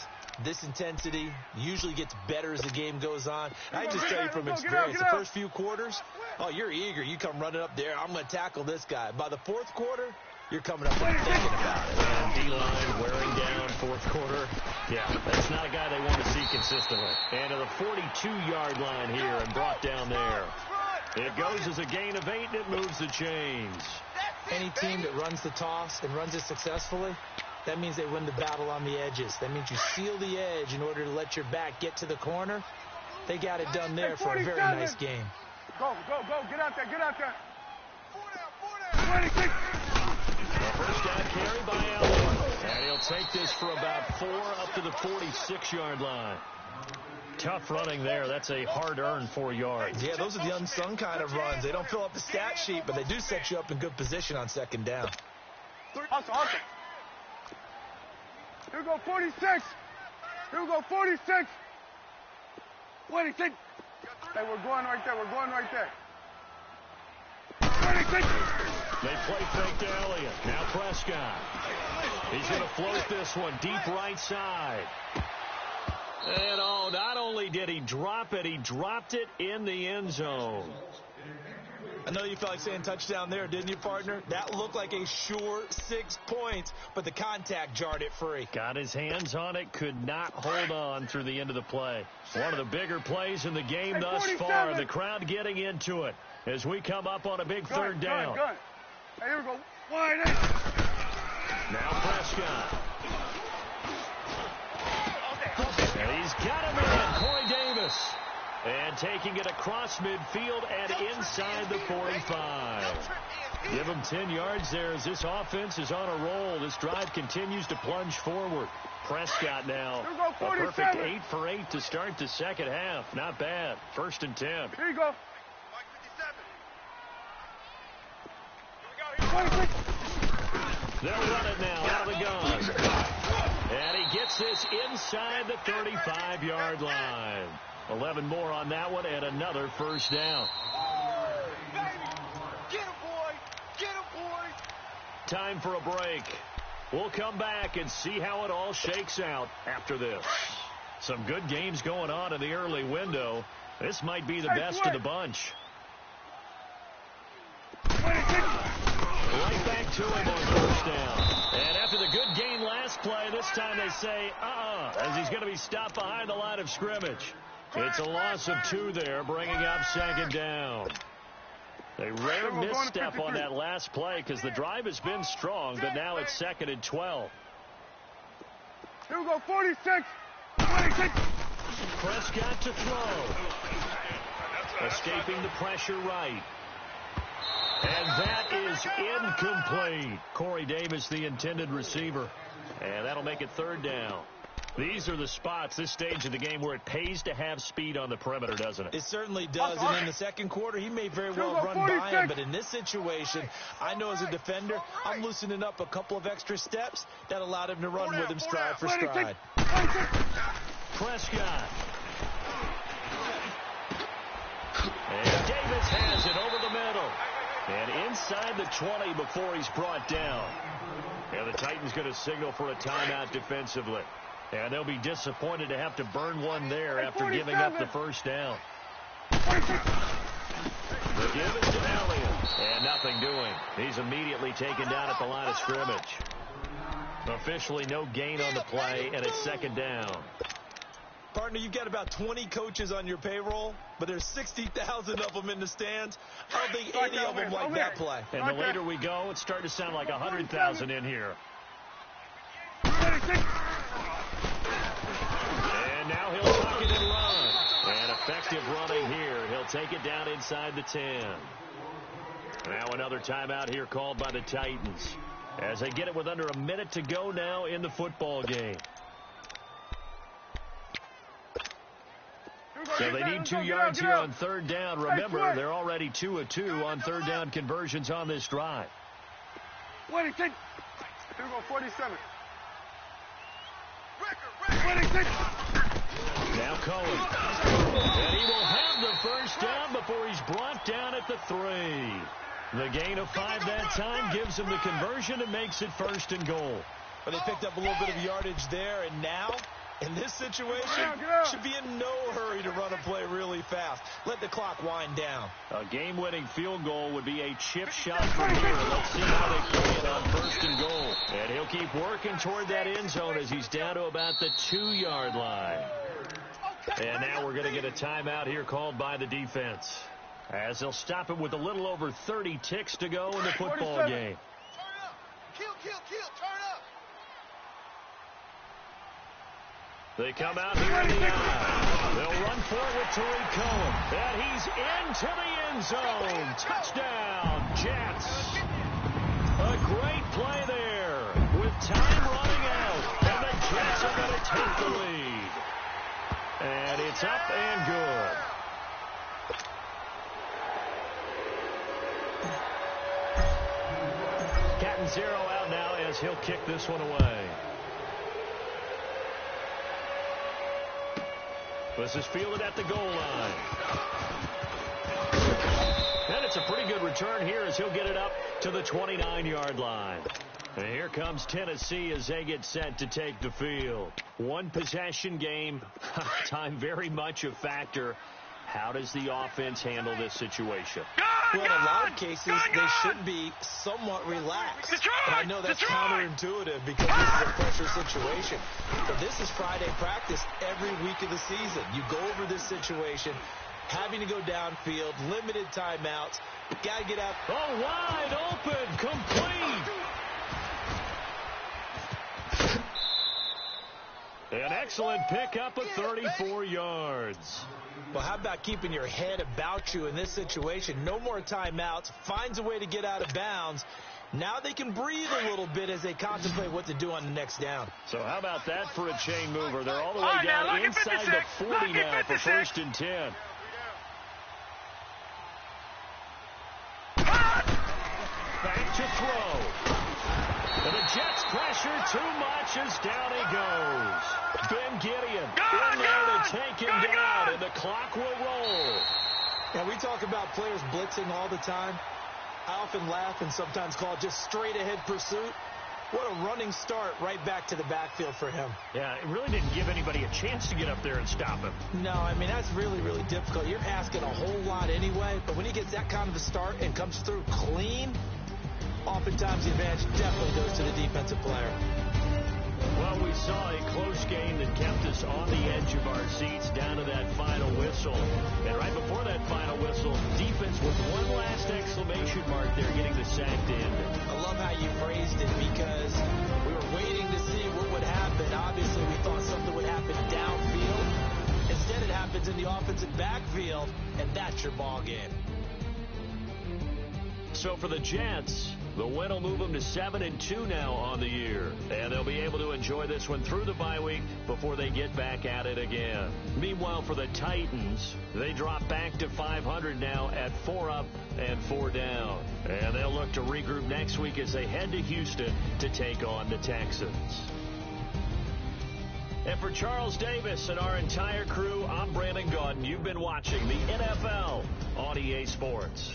Speaker 3: this intensity usually gets better as the game goes on. I just tell you from experience, the first few quarters, oh, you're eager. You come running up there. I'm going to tackle this guy. By the 4th quarter, you're coming up and thinking about it.
Speaker 2: And D-line wearing down 4th quarter. Yeah, that's not a guy they want to see consistently. And to the 42-yard line here and brought down there. It goes as a gain of 8, and it moves the chains.
Speaker 3: Any team that runs the toss and runs it successfully, that means they win the battle on the edges. That means you seal the edge in order to let your back get to the corner. They got it done there for a very nice game.
Speaker 5: Go. Get out there.
Speaker 2: 26. First down carry by Allen. And he'll take this for about 4 up to the 46-yard line. Tough running there. That's a hard-earned 4 yards.
Speaker 3: Yeah, those are the unsung kind of runs. They don't fill up the stat sheet, but they do set you up in good position on 2nd down.
Speaker 5: Hustle. Here we go, 46. 26. 26. Hey, we're going right there. 26.
Speaker 2: They play fake to Elliott. Now Prescott. He's going to float this one deep right side. And oh, not only did he drop it, he dropped it in the end zone.
Speaker 3: I know you felt like saying touchdown there, didn't you, partner? That looked like a sure 6 points, but the contact jarred it free.
Speaker 2: Got his hands on it, could not hold on through the end of the play. One of the bigger plays in the game thus far. The crowd getting into it as we come up on a big 3rd down.
Speaker 5: Good. Hey, here we go. Wide 8.
Speaker 2: Now Prescott. And he's got him in, Corey Davis. And taking it across midfield and inside the 45. Give him 10 yards there as this offense is on a roll. This drive continues to plunge forward. Prescott now, a perfect 8 for 8 to start the 2nd half. Not bad. 1st and 10.
Speaker 5: Here you go.
Speaker 2: They'll run it now out of the gun. And he gets this inside the 35-yard line. 11 more on that one and another 1st down.
Speaker 4: Get him, boy.
Speaker 2: Time for a break. We'll come back and see how it all shakes out after this. Some good games going on in the early window. This might be the best of the bunch. Right back to him on 1st down. And after the good game last play, this time they say, as he's going to be stopped behind the line of scrimmage. It's a loss of 2 there, bringing up 2nd down. A rare misstep on that last play because the drive has been strong, but now it's 2nd and 12.
Speaker 5: Here we go, 46. 26.
Speaker 2: Prescott to throw. Escaping the pressure right. And that is incomplete. Corey Davis, the intended receiver. And that'll make it 3rd down. These are the spots, this stage of the game, where it pays to have speed on the perimeter, doesn't it?
Speaker 3: It certainly does. And in the 2nd quarter, he may very well run by him. But in this situation, I know as a defender, I'm loosening up a couple of extra steps that allowed him to run with him stride for stride.
Speaker 2: Prescott. And Davis has it over the middle. And inside the 20 before he's brought down. And the Titans going to signal for a timeout defensively. And they'll be disappointed to have to burn one there after giving up the 1st down. The give is to Elliott. And nothing doing. He's immediately taken down at the line of scrimmage. Officially no gain on the play, and it's second down.
Speaker 3: Partner, you've got about 20 coaches on your payroll, but there's 60,000 of them in the stands. I don't think any of them like that play.
Speaker 2: And the later we go, it's starting to sound like 100,000 in here. And now he'll tuck it and run. And effective running here. He'll take it down inside the 10. Now another timeout here called by the Titans, as they get it with under a minute to go now in the football game. So they need 2 yards here on third down. Remember, they're already 2 of 2 on third down conversions on this drive.
Speaker 5: Here we go, 47.
Speaker 2: Now Cohen. And he will have the first down before he's brought down at the 3. The gain of 5 that time gives him the conversion and makes it first and goal.
Speaker 3: But they picked up a little bit of yardage there, and now, in this situation, should be in no hurry to run a play really fast. Let the clock wind down.
Speaker 2: A game-winning field goal would be a chip shot from here. Let's see how they play it on first and goal. And he'll keep working toward that end zone as he's down to about the 2-yard line. And now we're going to get a timeout here called by the defense, as they'll stop it with a little over 30 ticks to go in the football game.
Speaker 4: Kill, turn up.
Speaker 2: They come out here in the eye. They'll run forward to Tariq Cohen. And he's into the end zone. Touchdown, Jets. A great play there with time running out. And the Jets are going to take the lead. And it's up and good. Cat 0 out now as he'll kick this one away. This is fielded at the goal line. And it's a pretty good return here as he'll get it up to the 29-yard line. And here comes Tennessee as they get set to take the field. One possession game. Time very much a factor. How does the offense handle this situation?
Speaker 3: Well, in a lot of cases, they should be somewhat relaxed. And I know that's counterintuitive because this is a pressure situation. But this is Friday practice every week of the season. You go over this situation, having to go downfield, limited timeouts. Got to get out.
Speaker 2: Oh, wide open, complete. An excellent pickup of 34 yards.
Speaker 3: Well, how about keeping your head about you in this situation? No more timeouts. Finds a way to get out of bounds. Now they can breathe a little bit as they contemplate what to do on the next down.
Speaker 2: So how about that for a chain mover? They're all the way down inside the 40 now for first and 10. Back to throw. And the Jets pressure too much as down he goes. Ben Gideon in there to take him down, and the clock will roll.
Speaker 3: Now, we talk about players blitzing all the time. I often laugh and sometimes call it just straight-ahead pursuit. What a running start right back to the backfield for him.
Speaker 2: Yeah, it really didn't give anybody a chance to get up there and stop him.
Speaker 3: No, I mean, that's really, really difficult. You're asking a whole lot anyway, but when he gets that kind of a start and comes through clean, oftentimes the advantage definitely goes to the defensive player.
Speaker 2: Well, we saw a close game that kept us on the edge of our seats down to that final whistle. And right before that final whistle, defense with one last exclamation mark there, getting the sack to end it.
Speaker 3: I love how you phrased it because we were waiting to see what would happen. Obviously, we thought something would happen downfield. Instead, it happens in the offensive backfield, and that's your ball game.
Speaker 2: So for the Jets, the win will move them to 7-2 now on the year. And they'll be able to enjoy this one through the bye week before they get back at it again. Meanwhile, for the Titans, they drop back to 500 now at 4 up and 4 down. And they'll look to regroup next week as they head to Houston to take on the Texans. And for Charles Davis and our entire crew, I'm Brandon Gaudin. You've been watching the NFL on EA Sports.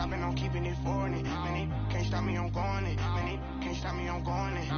Speaker 6: stopping, I'm keeping it for it. Man, they can't stop me, I'm going it. Man, they can't stop me, I'm going it.